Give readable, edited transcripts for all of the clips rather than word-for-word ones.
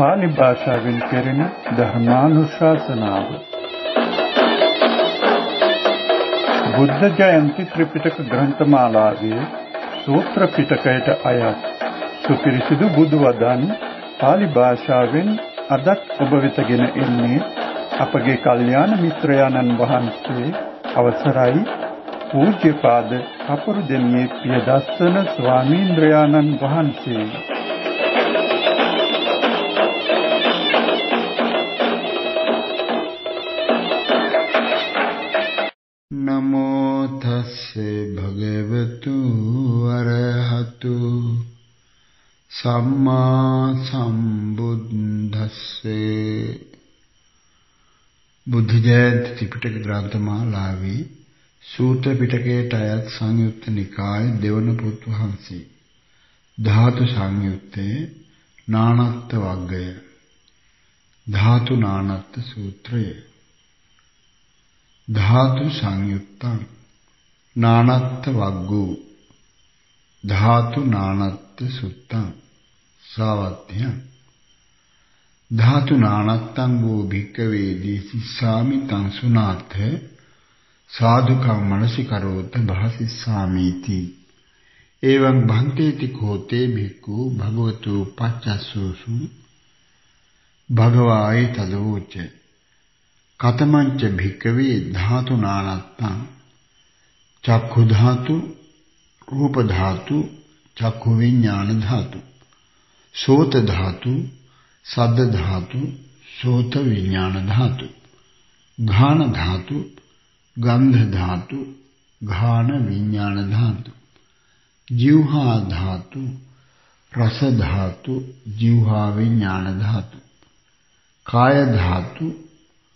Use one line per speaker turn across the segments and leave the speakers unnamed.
පාලි භාෂාවෙන් කෙරෙන ධර්මානුශාසනාව. බුද්ධ ජයන්ති ත්‍රිපිටක ග්‍රන්ථමාලාවේ සූත්‍ර පිටකයට අයත් සුපිරිසිදු බුදු වදන් පාලි භාෂාවෙන් අදත් ඔබ වෙතගෙන එන්නේ අපගේ කල්යාණ මිත්‍රයාණන් වහන්සේ අවසරයි පූජ්‍යපාද කපුරුදෙණියේ පියදස්සන ස්වාමීන්ද්‍රයාණන් වහන්සේ.
නමෝ තස්සේ භගවතු අරහතු සම්මා සම්බුද්දස්සේ. බුද්ධ ජයන්ති ත්‍රිපිටක ග්‍රන්ථමාලාවේ සූත්‍ර පිටකයට අයත් සංයුත්ත නිකායේ දෙවන පොත් වහන්සේ ධාතු සංයුත්තේ නානත්ත වග්ගය ධාතු නානත්ත සූත්‍රය. ධාතු සංයුත්තං නානත්ත වග්ගෝ ධාතු නානත්ත සුත්තං සාවත්‍යං. ධාතු නානත්තං වූ භික්ඛවේ දේසිස්සාමි තං සුනාථ සාදුකම් මනසිකරෝත භාසිස්සාමීති. එවං භන්තේති කෝතේ භික්ඛු භගවතු පච්චස්සෝසු භගවායි තදෝච කතමංච භික්ඛවේ ධාතු නානත්තං චක්ඛු ධාතු රූප ධාතු චක්ඛු විඥාන ධාතු සෝත ධාතු සද්ද ධාතු සෝත විඥාන ධාතු ඝාන ධාතු ගන්ධ ධාතු ඝාන විඥාන ධාතු જીවහා ධාතු රස ධාතු જીවහා විඥාන ධාතු කාය ධාතු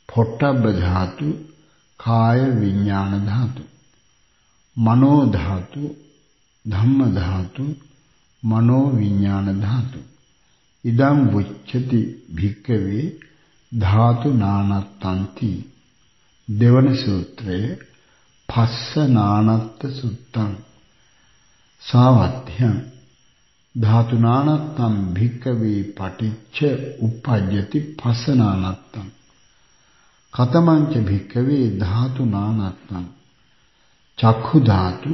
පොට්ටබ්බ ධාතු කාය විඥාන ධාතු මනෝ ධාතු ධම්ම ධාතු මනෝ විඥාන ධාතු. ඉදං වුච්ඡති භික්ඛවේ ධාතු නානත්තන්ති. දෙවන සූත්‍රයේ පස්ස නානත්ත සුත්තං සාවත්‍යං. ධාතු නානත්තං භික්ඛවේ පටිච්ච උප්පජ්ජති පස්ස නානත්තං. කතමංච භික්ඛවේ ධාතු නානත්තං චක්ඛු ධාතු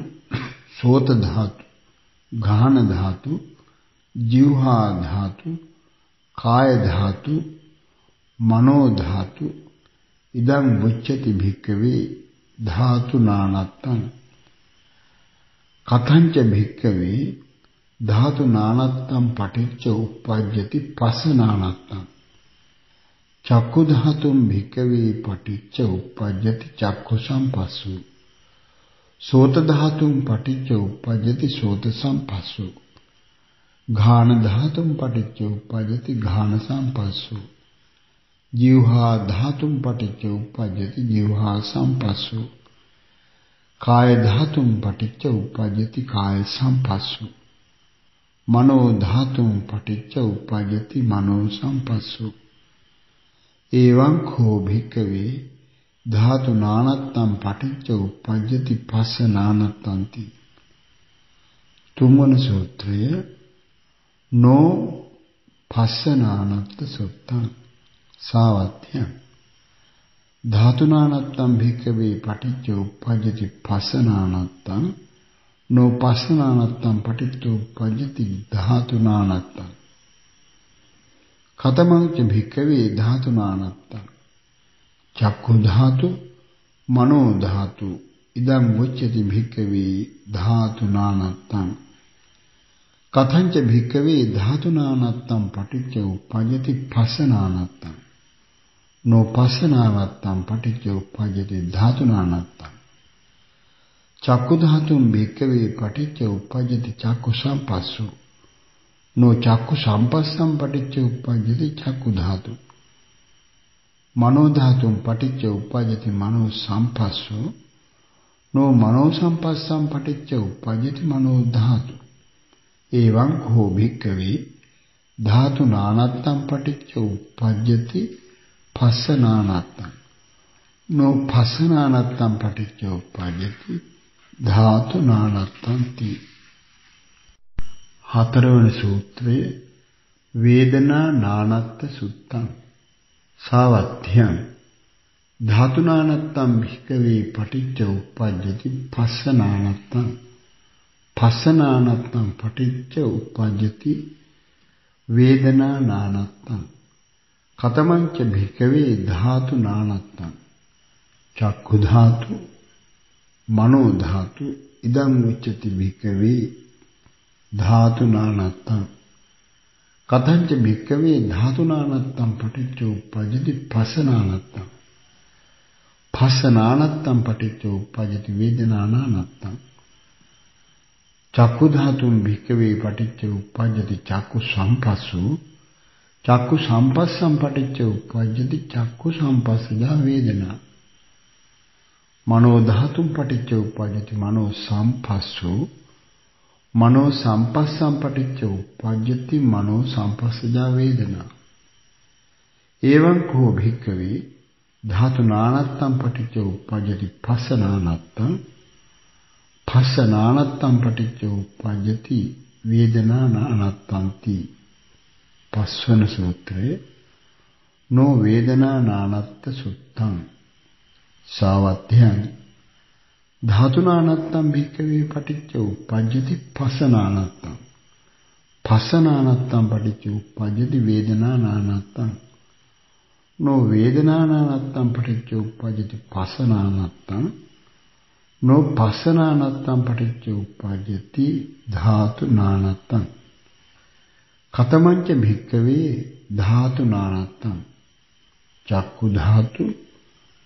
සෝත ධාතු ඝාන ධාතු જીවහා ධාතු කාය ධාතු මනෝ ධාතු. ඉදං වුච්ඡති භික්ඛවේ ධාතු නානත්තං. කතංච භික්ඛවේ ධාතු නානත්තං පටිච්ච උප්පජ්ජති පස්ස නානත්තං. චක්ඛු ධාතුම් භික්ඛවේ පටිච්ච උප්පජ්ජති චක්ඛු සම්පස්සු. සෝත ධාතුම් පටිච්ච උප්පජ්ජති සෝත සම්පස්සු. ඝාන ධාතුම් පටිච්ච උප්පජ්ජති ඝාන සම්පස්සු. જીවහා ධාතුම් පටිච්ච උප්පජ්ජති જીවහා සම්පස්සු. කාය ධාතුම් පටිච්ච උප්පජ්ජති කාය සම්පස්සු. මනෝ ධාතුම් පටිච්ච උප්පජ්ජති මනෝ සම්පස්සු. එවං කෝ භික්ඛවේ ධාතු නානත්තං පටිච්ච උප්පජ්ජති පස්ස නානත්තන්ති. තුන්වන සූත්‍රය නෝ පස්ස නානත්ත සුත්තං සාවත්‍යං. ධාතු නානත්තං භික්ඛවේ පටිච්ච උප්පජ්ජති පස්ස නානත්තං නෝ පස්ස නානත්තං පටිච්ච උප්පජ්ජති ධාතු නානත්තං. කතමංච භික්ඛවේ ධාතු නානත්තං චක්ඛු ධාතු මනෝ ධාතු. ඉදං වුච්ඡති භික්ඛවේ ධාතු නානත්තං. කතංච භික්ඛවේ ධාතු නානත්තං පටිච්ච උප්පජ්ජති පස්ස නානත්තං නෝ පස්ස නානත්තං පටිච්ච උප්පජ්ජති ධාතු නානත්තං. චක්ඛු ධාතුම් භික්ඛවේ පටිච්ච උප්පජ්ජති චක්ඛු සම්පස්සු නෝ චක්ඛු සම්පස්සං පටිච්ච උප්පජ්ජති චක්ඛු ධාතු. මනෝ ධාතුම් පටිච්ච උප්පජ්ජති මනෝ සම්පස්සු නෝ මනෝ සම්පස්සං පටිච්ච උප්පජ්ජති මනෝ ධාතු. එවං කෝ භික්ඛවේ ධාතු නානත්තං පටිච්ච උප්පජ්ජති පස්ස නානත්තං නෝ පස්ස නානත්තං පටිච්ච උප්පජ්ජති ධාතු නානත්තන්ති. හතරවන සූත්‍රයේ වේදනා නානත්ත සුත්තං සාවත්ථ්‍යං ධාතු නානත්තං භික්ඛවේ පටිච්ච උප්පජ්ජති පස්ස නානත්තං පස්ස නානත්තං පටිච්ච උප්පජ්ජති වේදනා නානත්තං කතමංච භික්ඛවේ ධාතු නානත්තං චක්ඛු ධාතු මනෝ ධාතු ඉදං උච්චති භික්ඛවේ ධාතු නානත්තං කතංච භික්ඛවේ ධාතු නානත්තං පටිච්ච උප්පජ්ජති පස්ස නානත්තං පස්ස නානත්තං පටිච්ච උප්පජ්ජති වේදනා නානත්තං චක්ඛු ධාතුන් භික්ඛවේ පටිච්ච උප්පජ්ජති චක්ඛු සම්පස්සු චක්ඛු සම්පස්සං පටිච්ච උප්පජ්ජති චක්ඛු සම්පස්සජා වේදනා මනෝ ධාතුන් පටිච්ච උප්පජ්ජති මනෝ සම්පස්සු මනෝ සම්පස්සං පටිච්ච උප්පජ්ජති මනෝ සම්පස්සජා වේදනා එවං කෝ භික්ඛවේ ධාතු නානත්තං පටිච්ච උප්පජ්ජති පස්ස නානත්තං පස්ස නානත්තං පටිච්ච උප්පජ්ජති වේදනා නානත්තන්ති පස්වන සූත්‍රයේ නෝ වේදනා නානත්ත සුත්තං සාවත්ථ්‍යං ධාතු නානත්තං භික්ඛවේ පටිච්ච උප්පජ්ජති පස්ස නානත්තං පස්ස නානත්තං පටිච්ච උප්පජ්ජති වේදනා නානත්තං නෝ වේදනා නානත්තං පටිච්ච උප්පජ්ජති පස්ස නානත්තං නෝ පස්ස නානත්තං පටිච්ච උප්පජ්ජති ධාතු නානත්තං කතමංච භික්ඛවේ ධාතු නානත්තං චක්ඛු ධාතු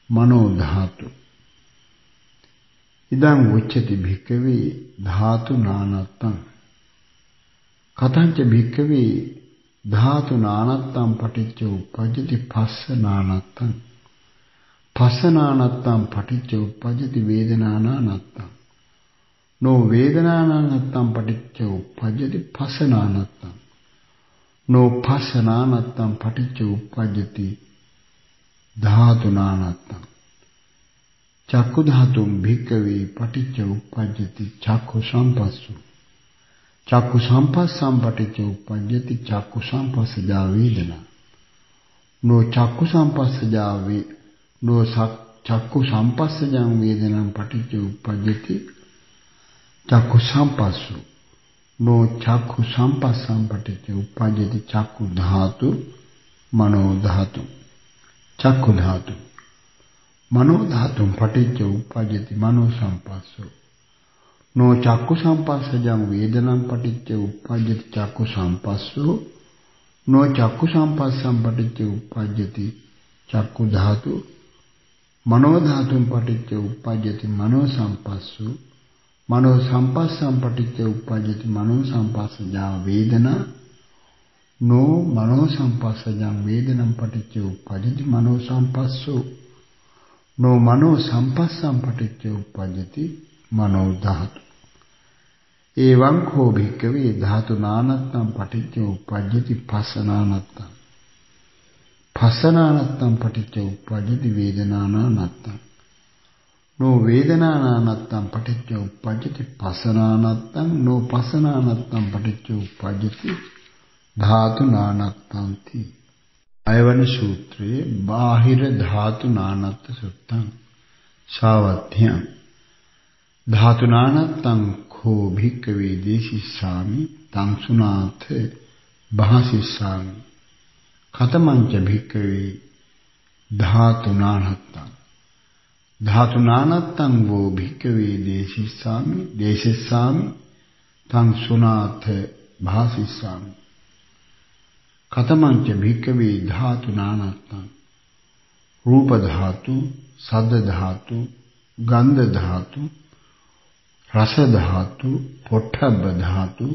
මනෝ ධාතු ඉදං උච්චති භික්ඛවේ ධාතු නානත්තං කතංච භික්ඛවේ ධාතු නානත්තං පටිච්ච උප්පජ්ජති පස්ස නානත්තං පස්ස නානත්තං පටිච්ච උප්පජ්ජති වේදනා නානත්තං නෝ වේදනා නානත්තං පටිච්ච උප්පජ්ජති පස්ස නානත්තං නෝ පස්ස නානත්තං පටිච්ච උප්පජ්ජති ධාතු නානත්තං චක්ඛු ධාතුම් භික්ඛවේ පටිච්ච උප්පජ්ජති චක්ඛු සම්පස්සු චක්ඛු සම්පස්සං පටිච්ච උප්පජ්ජති චක්ඛු සම්පස්සජා වේදනා නෝ චක්ඛු සම්පස්සජා නෝ චක්ඛු සම්පස්සජං වේදනං පටිච්ච උප්පජ්ජති චක්ඛු සම්පස්සු නෝ චක්ඛු සම්පස්සං පටිච්ච උප්පජ්ජති චක්ඛු ධාතු මනෝ ධාතු චක්ඛු ධාතු මනෝ ධාතුම් පටිච්ච උප්පජ්ජති මනෝ සම්පස්සෝ නෝ චක්ඛු සම්පස්සජං වේදනං පටිච්ච උප්පජ්ජති චක්ඛු සම්පස්සෝ නෝ චක්ඛු සම්පස්සං පටිච්ච උප්පජ්ජති චක්ඛු ධාතු මනෝ ධාතුම් පටිච්ච උප්පජ්ජති මනෝ සම්පස්සෝ මනෝ සම්පස්සං පටිච්ච උප්පජ්ජති මනෝ සම්පස්සජා වේදනා නෝ මනෝ සම්පස්සජං වේදනං පටිච්ච උප්පජ්ජති මනෝ සම්පස්සෝ නෝ මනෝ සම්පස්සං පටිච්ච උප්පජ්ජති මනෝ ධාතු එවං කෝ භික්ඛවේ ධාතු නානත්තං පටිච්ච උප්පජ්ජති පස්ස නානත්තං පස්ස නානත්තං පටිච්ච උප්පජ්ජති වේදනා නානත්තං නෝ වේදනා නානත්තං පටිච්ච උප්පජ්ජති පස්ස නානත්තං නෝ පස්ස නානත්තං පටිච්ච උප්පජ්ජති ධාතු නානත්තන්ති අයවන සූත්‍රයේ බාහිර ධාතු නානත්ත සුත්තං සාවත්ථ්‍යං ධාතු නානත්තං කෝ භික්ඛවේ දේශිස්සාමි තං සුනාථ භාසිස්සාමි කතමංච භික්ඛවේ ධාතු නානත්තං ධාතු නානත්තං වෝ භික්ඛවේ දේශිස්සාමි තං සුනාථ භාසිස්සාමි කතමංච භික්ඛවේ ධාතු නානත්තං රූප ධාතු සද්ද ධාතු ගන්ධ ධාතු රස ධාතු පොට්ටබ්බ ධාතු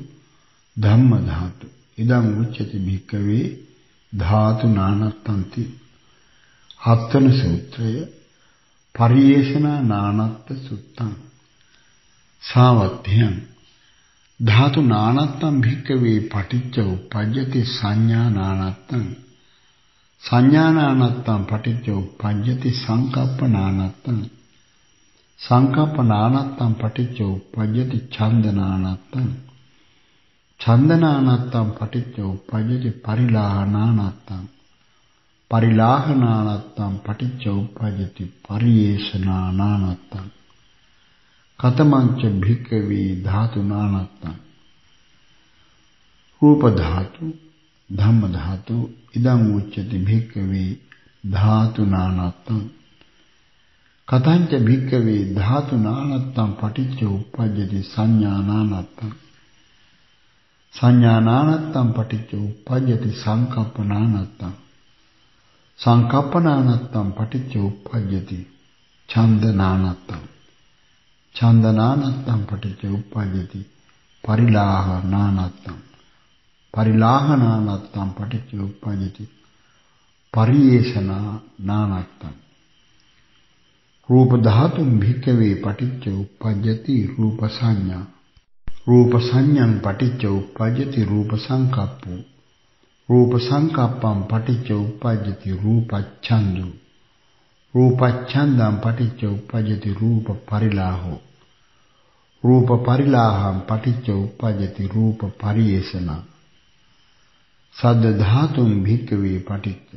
ධම්ම ධාතු ඉදං උච්චති භික්ඛවේ ධාතු නානත්තන්ති හත්වන සූත්‍රය පරියේෂණ නානත්ත සුත්තං සාවත්ථ්‍යං ධාතු නානත්තං භික්ඛවේ පටිච්ච උප්පජ්ජති සංඥා නානත්තං සංඥා නානත්තං පටිච්ච උප්පජ්ජති සංකප්ප නානත්තං සංකප්ප නානත්තං පටිච්ච උප්පජ්ජති ඡන්ද නානත්තං චන්දනානත්තම් පටිච්ච උප්පජ්ජති පරිලාහනානත්තම්. පරිලාහනානත්තම් පටිච්ච උප්පජ්ජති පරියේෂනානත්තම්. කතමංච භික්ඛවේ ධාතුනානත්තම්. රූප ධාතු, ධම්ම ධාතු ඉදං උච්චති භික්ඛවේ ධාතුනානත්තම්. කතංච භික්ඛවේ ධාතුනානත්තම් පටිච්ච උප්පජ්ජති සංඥානානත්තම්. සංඥානානත්තම් පටිච්ච උප්පජ්ජති සංකප්පනානත්තම්. සංකප්පනානත්තම් පටිච්ච උප්පජ්ජති ඡන්දනානත්තම්. ඡන්දනානත්තම් පටිච්ච උප්පජ්ජති පරිලාහනානත්තම්. පරිලාහනානත්තම් පටිච්ච උප්පජ්ජති පරියේෂනානත්තම්. රූප ධාතුම් භික්ඛවේ පටිච්ච උප්පජ්ජති රූප සංඥා. රූප සංඥං පටිච්ච උප්පජ්ජති රූප සංකප්පෝ. රූප සංකප්පං පටිච්ච උප්පජ්ජති රූපච්ඡන්දෝ. රූපච්ඡන්දං පටිච්ච උප්පජ්ජති රූප පරිලාහෝ. රූප පරිලාහං පටිච්ච උප්පජ්ජති රූප පරියේෂණ. සද්ද ධාතුම් භික්ඛවේ පටිච්ච.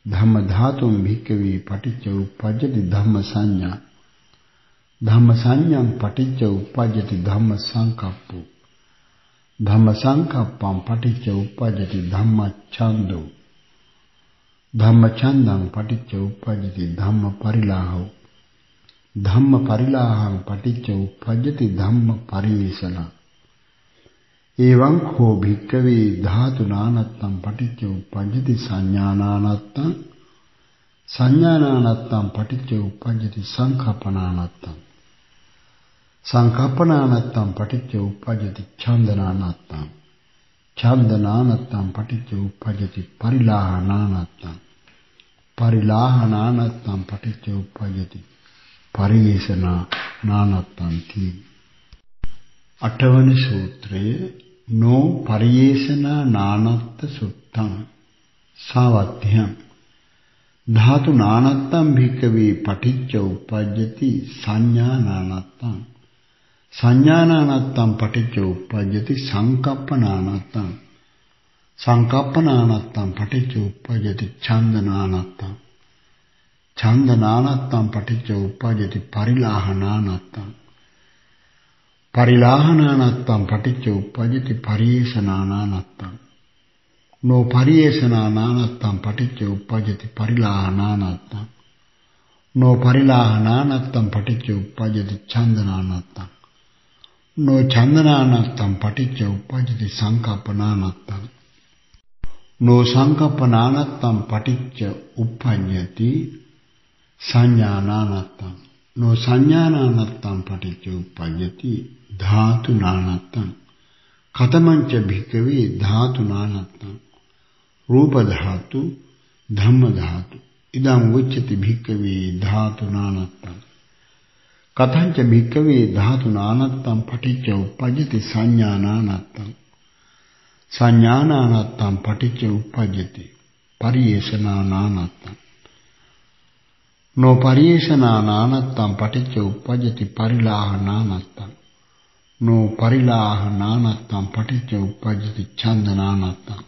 ධම්ම ධාතුම් භික්ඛවේ පටිච්ච උප්පජ්ජති ධම්ම සංඥා. ධම්ම සංඥං පටිච්ච උප්පජ්ජති ධම්ම සංකප්පෝ. ධම්ම සංකප්පං පටිච්ච උප්පජ්ජති ධම්මච්ඡන්දෝ. ධම්ම ඡන්දං පටිච්ච උප්පජ්ජති ධම්ම පරිලාහෝ. ධම්ම පරිලාහං පටිච්ච උප්පජ්ජති ධම්ම පරියේෂණ. එවං කෝ භික්ඛවේ ධාතුනානත්තං පටිච්ච උප්පජ්ජති සංඥානානත්තං. සංඥානානත්තං පටිච්ච උප්පජ්ජති සංකප්පනානත්තං. සංකප්පනානත්තං පටිච්ච උප්පජ්ජති ඡන්දනානත්තං. ඡන්දනානත්තං පටිච්ච උප්පජ්ජති පරිලාහනානත්තං. පරිලාහනානත්තං පටිච්ච උප්පජ්ජති පරියේෂනානත්තං තී. අටවන සූත්‍රයේ නෝ පරියේෂනානත්ත සුත්තං සාවත්‍යං. ධාතු නානත්තම් භික්ඛවේ පටිච්ච උප්පජ්ජති සංඥානානත්තං. සංඥානානත්තම් පටිච්ච උප්පජ්ජති සංකප්පනානත්තං. සංකප්පනානත්තම් පටිච්ච උප්පජ්ජති ඡන්දනානත්තං. ඡන්දනානත්තම් පටිච්ච උප්පජ්ජති පරිලාහනානත්තං. පරිලාහනානත්තම් පටිච්ච උප්පජ්ජති පරියේෂනානත්තං. නෝ පරියේෂනානත්තම් පටිච්ච උප්පජ්ජති පරිලාහනානත්තං. නෝ පරිලාහනානත්තම් පටිච්ච උප්පජ්ජති ඡන්දනානත්තං. නෝ ඡන්දනානත්තම් පටිච්ච උප්පජ්ජති සංකප්පනානත්තං. නෝ සංකප්පනානත්තම් පටිච්ච උප්පජ්ජති සංඥානානත්තං. නෝ සංඥානානත්තම් පටිච්ච උප්පජ්ජති ධාතුනානත්තං. කතමංච භික්ඛවේ ධාතුනානත්තං. රූප ධාතු, ධම්ම ධාතු ඉදං උච්චති භික්ඛවේ ධාතුනානත්තං. කතංච භික්ඛවේ ධාතුනානත්තං පටිච්ච උප්පජ්ජති සංඥානානත්තං. සංඥානානත්තං පටිච්ච උප්පජ්ජති පරියේෂනානානත්තං. නෝ පරියේෂනානානත්තං පටිච්ච උප්පජ්ජති පරිලාහනානත්තං. නෝ පරිලාහනානත්තං පටිච්ච උප්පජ්ජති ඡන්දනානත්තං.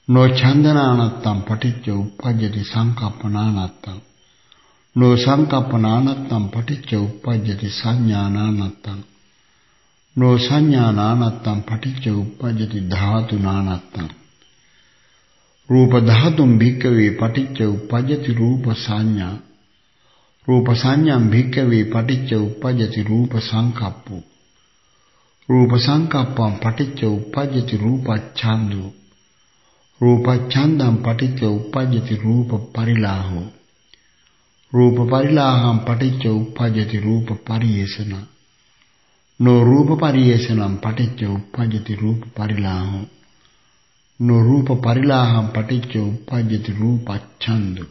නෝ ඡන්දනානත්තං පටිච්ච උප්පජ්ජති සංකප්පනානත්තං. නෝ සංකප්පනානත්තං පටිච්ච උප්පජ්ජති සංඥානානත්තං. නෝ සංඥානානත්තං පටිච්ච උප්පජ්ජති ධාතුනානත්තං. රූප ධාතුම් භික්ඛවේ පටිච්ච උප්පජ්ජති රූප සංඥා. රූප සංඥාම් භික්ඛවේ පටිච්ච උප්පජ්ජති රූප සංකප්පෝ. රූප සංකප්පං පටිච්ච උප්පජ්ජති රූපච්ඡන්දෝ. රූපච්ඡන්දං පටිච්ච උප්පජ්ජති රූප පරිලාහෝ. රූප පරිලාහං පටිච්ච උප්පජ්ජති රූප පරියේෂණ. නෝ රූප පරියේෂණං පටිච්ච උප්පජ්ජති රූප පරිලාහෝ. නෝ රූප පරිලාහං පටිච්ච උප්පජ්ජති රූපච්ඡන්දෝ.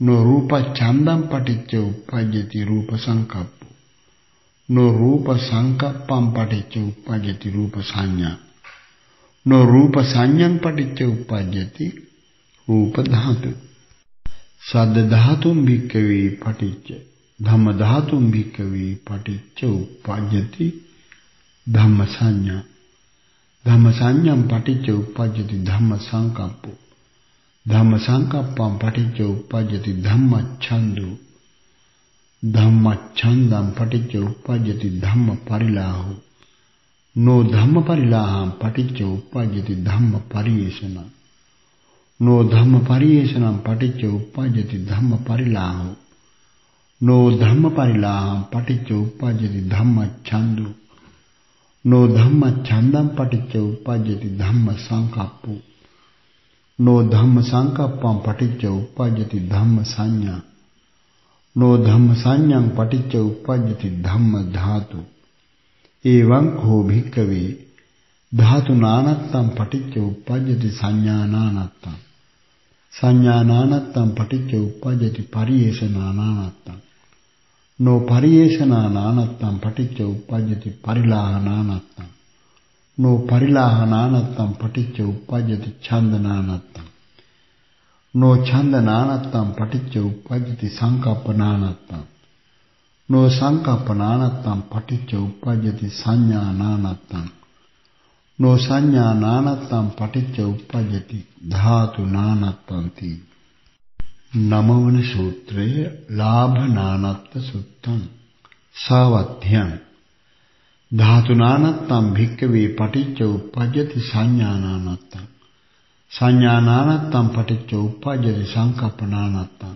නෝ රූපච්ඡන්දං පටිච්ච උප්පජ්ජති රූප සංකප්පෝ. නෝ රූප සංකප්පං පටිච්ච උප්පජ්ජති රූප සංඥා. නෝ රූප සංඥං පටිච්ච උප්පජ්ජති රූප ධාතු. සද්ද ධාතුම් භික්ඛවේ පටිච්ච. ධම්ම ධාතුම් භික්ඛවේ පටිච්ච උප්පජ්ජති ධම්ම සංඥා. ධම්ම සංඥම් පටිච්ච උප්පජ්ජති ධම්ම සංකප්පෝ. ධම්ම සංකප්පම් පටිච්ච උප්පජ්ජති ධම්මච්ඡන්දෝ. ධම්මච්ඡන්දම් පටිච්ච උප්පජ්ජති ධම්ම පරිලාහෝ. නෝ ධම්ම පරිලාහම් පටිච්ච උප්පජ්ජති ධම්ම පරියේෂණ. නෝ ධම්ම පරියේෂණම් පටිච්ච උප්පජ්ජති ධම්ම පරිලාහෝ. නෝ ධම්ම පරිලාහම් පටිච්ච උප්පජ්ජති ධම්මච්ඡන්දෝ. නෝ ධම්මච්ඡන්දම් පටිච්ච උප්පජ්ජති ධම්ම සංකප්පෝ. නෝ ධම්ම සංකප්පම් පටිච්ච උප්පජ්ජති ධම්ම සංඥා. නෝ ධම්ම සංඥං පටිච්ච උප්පජ්ජති ධම්ම ධාතු. එවං කෝ භික්ඛවේ ධාතු නානත්තම් පටිච්ච උප්පජ්ජති සංඥානානත්තම්. සංඥානානත්තම් පටිච්ච උප්පජ්ජති පරියේෂණානානත්තම්. නෝ පරියේෂණානානත්තම් පටිච්ච උප්පජ්ජති පරිලාහනානත්තම්. නෝ පරිලාහනානත්තම් පටිච්ච උප්පජ්ජති ඡන්දනානත්තම්. නෝ ඡන්දනානත්තම් පටිච්ච උප්පජ්ජති සංකප්පනානත්තම්. නෝ සංකප්පනානත්තම් පටිච්ච උප්පජ්ජති සංඥානානත්තම්. නෝ සංඥානානත්තම් පටිච්ච උප්පජ්ජති ධාතුනානත්තන්ති. නමවන සූත්‍රය ලාභනානත්ත සුත්තං. සාවත්ථ්‍යං ධාතුනානත්තම් භික්ඛවේ පටිච්ච උප්පජ්ජති සංඥානානත්තම්. සංඥානානත්තම් පටිච්ච උප්පජ්ජති සංකප්පනානත්තම්.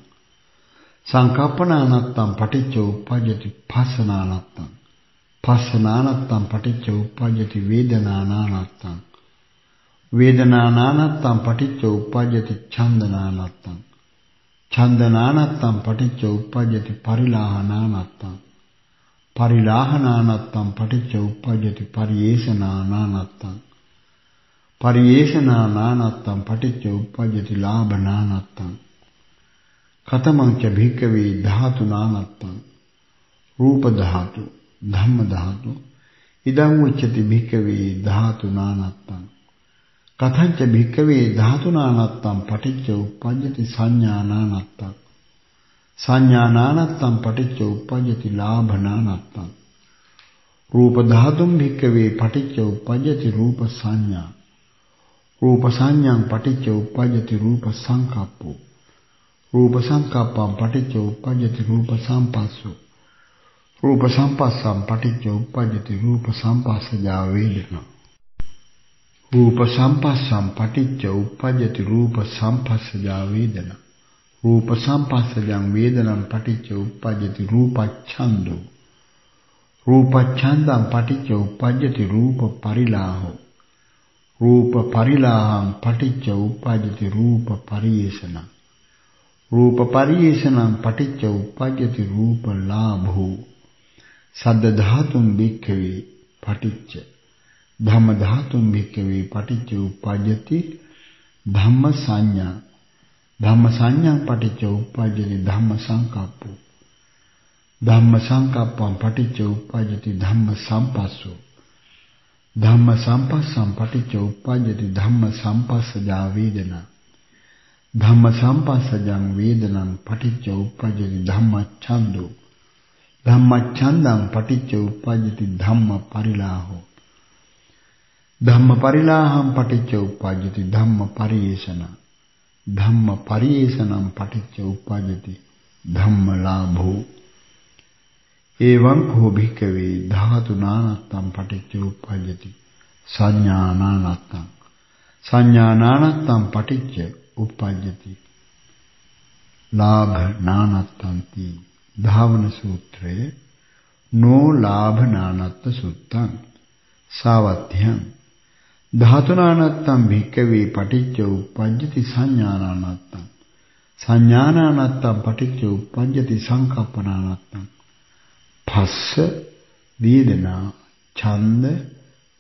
සංකප්පනානත්තම් පටිච්ච උප්පජ්ජති පස්සනානත්තම්. පස්සනානත්තම් පටිච්ච උප්පජ්ජති වේදනානානත්තම්. වේදනානානත්තම් පටිච්ච උප්පජ්ජති ඡන්දනානත්තම්. ඡන්දනානත්තම් පටිච්ච උප්පජ්ජති පරිලාහනානත්තම්. පරිලාහනානත්තම් පටිච්ච උප්පජ්ජති පරියේෂණානානත්තම්. පරියේෂණානානත්තම් පටිච්ච උප්පජ්ජති ලාභනානත්තම්. කතමං ච භික්ඛවේ ධාතුනානත්තං. රූප ධාතු ධම්ම ධාතු ඉදං උච්චති භික්ඛවේ ධාතුනානත්තං. කතං ච භික්ඛවේ ධාතුනානත්තං පටිච්ච උප්පජ්ජති සංඥානානත්තං. සංඥානානත්තං පටිච්ච උප්පජ්ජති ලාභනානත්තං. රූප ධාතුම් භික්ඛවේ පටිච්ච උප්පජ්ජති රූප සංඥා. රූප සංඥාං පටිච්ච උප්පජ්ජති රූප සංකප්පෝ. රූප සංකප්පං පටිච්ච උප්පජ්ජති රූප සම්පස්සෝ. රූප සම්පස්සං පටිච්ච උප්පජ්ජති රූප සම්පස්සජා වේදනා. රූප සම්පස්සං පටිච්ච උප්පජ්ජති රූප සම්පස්සජා වේදනා. රූප සම්පස්සජං වේදනං පටිච්ච උප්පජ්ජති රූපච්ඡන්தோ. රූපච්ඡන්දං පටිච්ච උප්පජ්ජති රූප පරිලාහෝ. රූප පරිලාහං පටිච්ච උප්පජ්ජති රූප පරියේෂණං. රූප පරියේෂණං පටිච්ච උප්පජ්ජති රූප ලාභෝ. සද්ද ධාතුම් භික්ඛවේ පටිච්ච. ධම්ම ධාතුම් භික්ඛවේ පටිච්ච උප්පජ්ජති ධම්ම සංඥා. ධම්ම සංඥා පටිච්ච උප්පජ්ජති ධම්ම සංකප්පෝ. ධම්ම සංකප්පං පටිච්ච උප්පජ්ජති ධම්ම සම්පස්සෝ. ධම්ම සම්පස්සං පටිච්ච උප්පජ්ජති ධම්ම සම්පස්සජා වේදනා. ධම්ම සම්පස්සජං වේදනං පටිච්ච උප්පජ්ජති ධම්මච්ඡන්தோ. ධම්මච්ඡන්දං පටිච්ච උප්පජ්ජති ධම්ම පරිලාහෝ. ධම්ම පරිලාහං පටිච්ච උප්පජ්ජති ධම්ම පරියේෂණ. ධම්ම පරියේෂණං පටිච්ච උප්පජ්ජති ධම්ම ලාභෝ. එවං කෝ භික්ඛවේ ධාතුනානත්තං පටිච්ච උප්පජ්ජති සංඥානානත්තං. සංඥානානත්තං පටිච්ච උප්පජ්ජති ලාභනානත්තන්ති. ධාවන සූත්‍රයේ නෝ ලාභනානත්ත සුත්තං. සාවත්ථ්‍යං ධාතුනානත්තං භික්ඛවේ පටිච්ච උප්පජ්ජති සංඥානානත්තං. සංඥානානත්තං පටිච්ච උප්පජ්ජති සංකප්පනානත්තං. පස්ස වේදනා ඡන්ද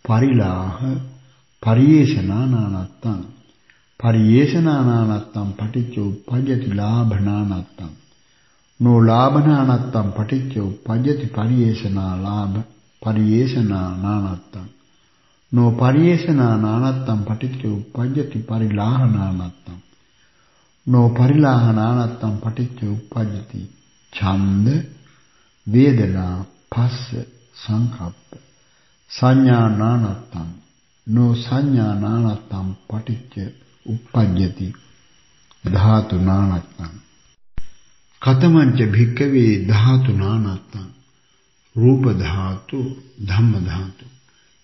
පරිලාහ පරියේෂණානානත්තං. පරියේෂණානානත්තං පටිච්ච උප්පජ්ජති ලාභනානත්තං. නෝ ලාභනානත්තං පටිච්ච උප්පජ්ජති පරියේෂණා ලාභ පරියේෂණානානත්තං. නෝ පරියේෂණානානත්තං පටිච්ච උප්පජ්ජති පරිලාහනානත්තං. නෝ පරිලාහනානත්තං පටිච්ච උප්පජ්ජති ඡන්ද වේදනා පස්ස සංකප්ප සංඥානානත්තං. no sanya nanattam paticca uppajjati dhatu nanattam. Katamanca bhikkave dhatu nanattam rupa dhatu dhamma dhatu.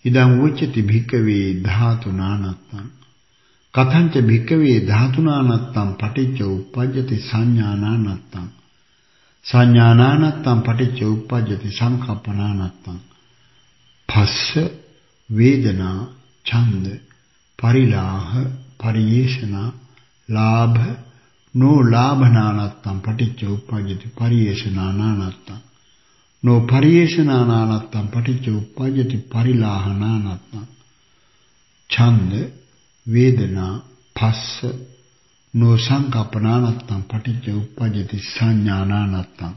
Idam uccati bhikkave dhatu nanattam. Kathanca bhikkave dhatu nanattam paticca uppajjati sanya nanattam. Sanya nanattam paticca uppajjati sankappa nanattam. Phassa vedana chanda parilaha pariyesana labha no labhananattam paticca uppajjati pariyesana nanattam. No pariyesana nanattam paticca uppajjati parilaha nanattam. Chanda vedana phassa no sankappananattam paticca uppajjati sanyananattam.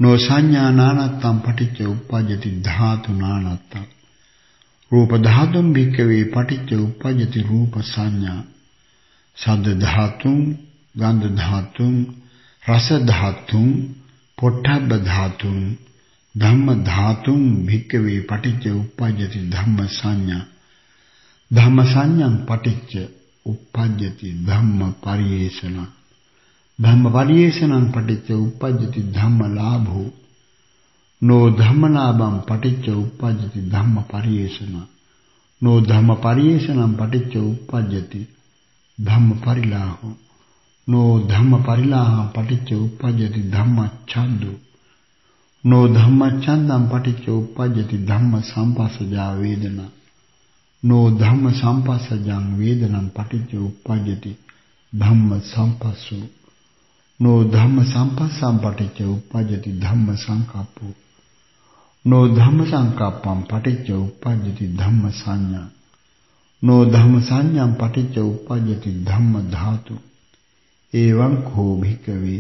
No sanyananattam paticca uppajjati dhatu nanattam. Rupa dhatum bhikkave paticca uppajjati rupa sanya. Saddha dhatum, gandha dhatum, rasa dhatum, pottabba dhatum, dhamma dhatum bhikkave paticca uppajjati dhamma sanya. Dhamma sanyam paticca uppajjati dhamma pariyesana. Dhamma pariyesanam paticca uppajjati dhamma labho. No dhamma labham paticca uppajjati dhamma pariyesana. No dhamma pariyesanam paticca uppajjati dhamma parilaho. No dhamma parilaham paticca uppajjati dhamma chandu. No dhamma chandam paticca uppajjati dhamma sampasaja vedana. No dhamma sampasajang vedanam paticca uppajjati dhamma sampasso. No dhamma sampassam paticca uppajjati dhamma sankappo. No dhamma sankappam paticca uppajjati dhamma sanya. No dhamma sanyam paticca uppajjati dhamma dhatu. Evam ko bhikkhave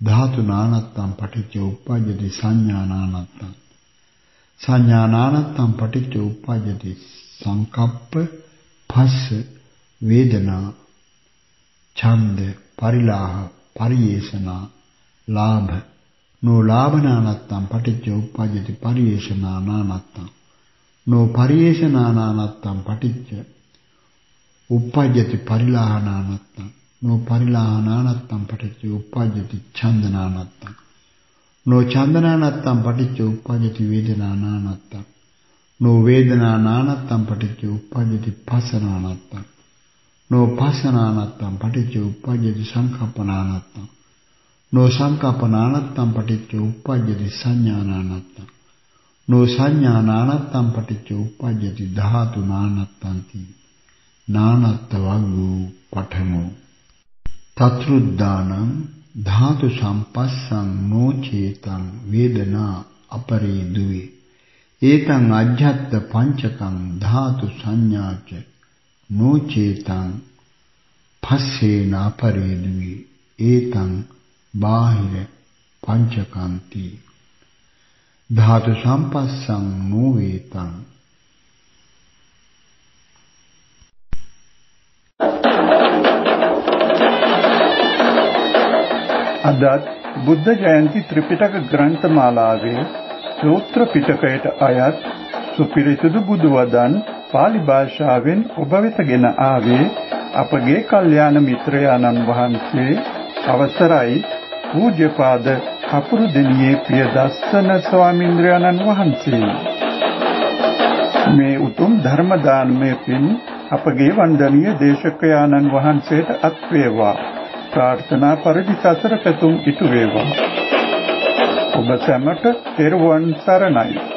dhatu nanattam paticca uppajjati sanya nanattam. Sanya nanattam paticca uppajjati sankappa phassa vedana chanda parilaha pariyesana labha. No labhananattam paticca uppajjati pariyesana nanattam. No pariyesana nanattam paticca uppajjati parilaha nanattam. No parilaha nanattam paticca uppajjati chanda nanattam. No chanda nanattam paticca uppajjati vedana nanattam. No vedana nanattam paticca uppajjati phassa nanattam. No phassa nanattam paticca uppajjati sankappa nanattam. No sankappa nanattam paticca uppajjati sanya nanattam. No sanya nanattam paticca uppajjati dhatu nanattanti. Nanatta vaggu patamo. Tatruddanam dhatu sampassam no cetam vedana apare duve. Etam ajjatta panchakam dhatu sanyaca no cetam phasena apare duve. Etam bahira panchakanti. Dhatu sampassam no vetam.
අදත් බුද්ධ ජයන්ති ත්‍රිපිටක ග්‍රන්ථමාලාවේ සූත්‍ර පිටකයට අයත් සුපිරිසිදු බුදු වදන් පාලි භාෂාවෙන් ඔබ වෙතගෙන ආවේ අපගේ කල්යාණ මිත්‍රයාණන් වහන්සේ අවසරයි පූජ්‍යපාද කපුරුදෙණියේ ප්‍රියදස්සන ස්වාමීන්ද්‍රයාණන් වහන්සේ. මේ උතුම් ධර්ම දානමය පින් අපගේ වන්දනීය දේශකයාණන් වහන්සේට අත් වේවා. प्रार्थना परिधि ससर पेतुम इटु वेवा. ඔබ සැමට තෙරුවන් සරණයි.